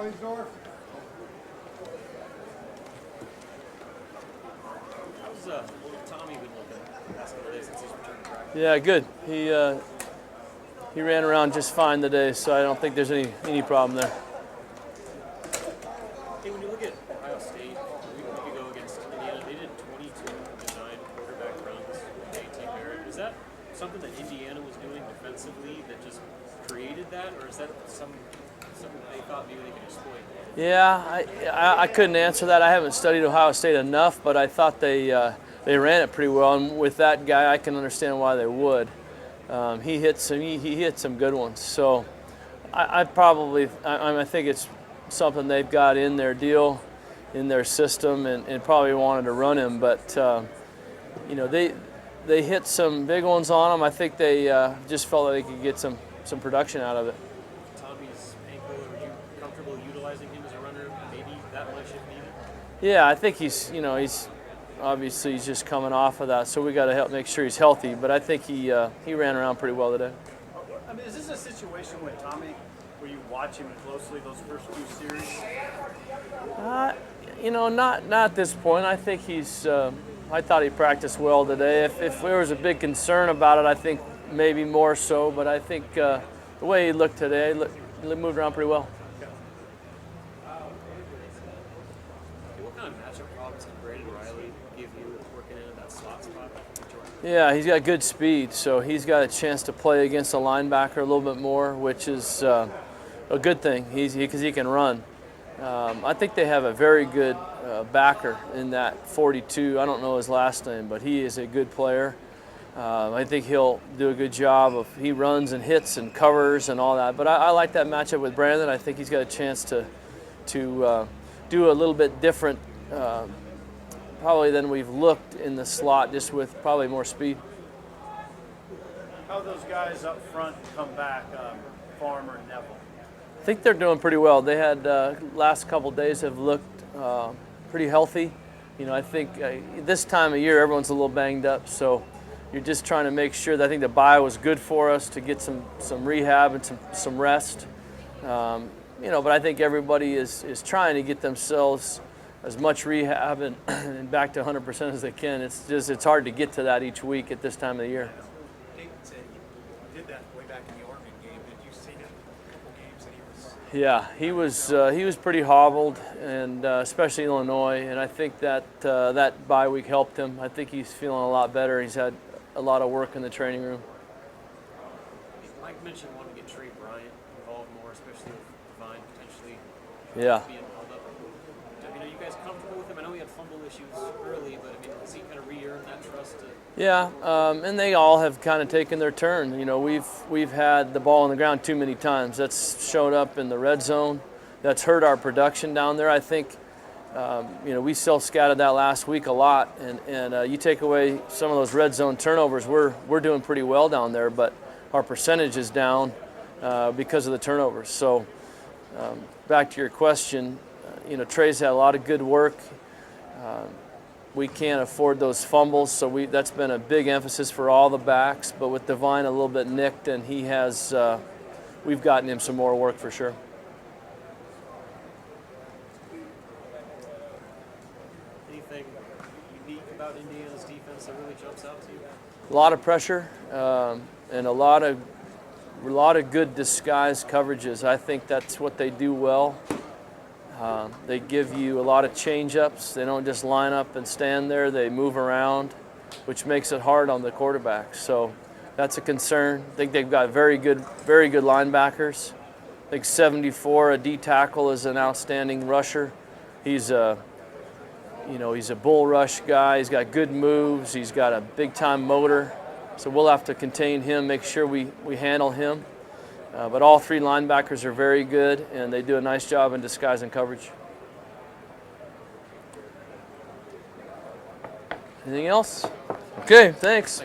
Langsdorf. How's Tommy been looking the past couple days since he's returned to practice? Yeah, good. He ran around just fine today, so I don't think there's any problem there. Hey, when you look at Ohio State, a week ago against Indiana, they did 22 to 9 quarterback runs with JT Barrett. Is that something that Indiana was doing defensively that just created that, or is that something they thought maybe they could exploit? Yeah, I couldn't answer that. I haven't studied Ohio State enough, but I thought they ran it pretty well, and with that guy, I can understand why they would. He hit some good ones. So I think it's something they've got in their deal, in their system, and probably wanted to run him. But they hit some big ones on him. I think they just felt like they could get some production out of it. Tommy's ankle, are you comfortable utilizing him as a runner maybe that much if needed? Yeah, I think he's obviously he's just coming off of that, so we got to help make sure he's healthy. But I think he ran around pretty well today. I mean, is this a situation with Tommy where you watch him closely those first two series? Not at this point. I think he's. I thought he practiced well today. If there was a big concern about it, I think maybe more so. But I think the way he looked today, he moved around pretty well. What kind of matchup problems can Braden Riley give you working in that slot spot? Yeah, he's got good speed, so he's got a chance to play against a linebacker a little bit more, which is a good thing because he can run. I think they have a very good backer in that 42. I don't know his last name, but he is a good player. I think he'll do a good job he runs and hits and covers and all that. But I like that matchup with Brandon. I think he's got a chance to do a little bit different probably than we've looked in the slot, just with probably more speed. How those guys up front come back, Farmer and Neville? I think they're doing pretty well. They had last couple days have looked pretty healthy. I think this time of year everyone's a little banged up, so you're just trying to make sure that I think the bye was good for us to get some rehab and some rest. But I think everybody is trying to get themselves as much rehab and back to 100% as they can. It's hard to get to that each week at this time of the year. Dayton said he did that way back in the Oregon game. Did you see him a couple games that he was? Yeah, he was pretty hobbled, and especially Illinois. And I think that that bye week helped him. I think he's feeling a lot better. He's had a lot of work in the training room. Mike mentioned wanting to get Trey Bryant involved more, especially with Devine potentially Yeah. being held up. Are you guys comfortable with him? I know he had fumble issues early, but has he kind of re-earned that trust? Yeah, and they all have kind of taken their turn. We've had the ball on the ground too many times. That's showed up in the red zone. That's hurt our production down there. I think we self-scouted that last week a lot, and you take away some of those red zone turnovers, we're doing pretty well down there, but our percentage is down because of the turnovers. So back to your question, Trey's had a lot of good work. We can't afford those fumbles, so that's been a big emphasis for all the backs. But with Devine a little bit nicked, and we've gotten him some more work for sure. Anything unique about Indiana's defense that really jumps out to you? A lot of pressure and a lot of good disguised coverages. I think that's what they do well. They give you a lot of change-ups. They don't just line up and stand there. They move around, which makes it hard on the quarterback. So that's a concern. I think they've got very good linebackers. I think 74, a D tackle, is an outstanding rusher. He's a bull rush guy. He's got good moves. He's got a big-time motor. So we'll have to contain him, make sure we handle him. But all three linebackers are very good, and they do a nice job in disguise and coverage. Anything else? Okay, thanks.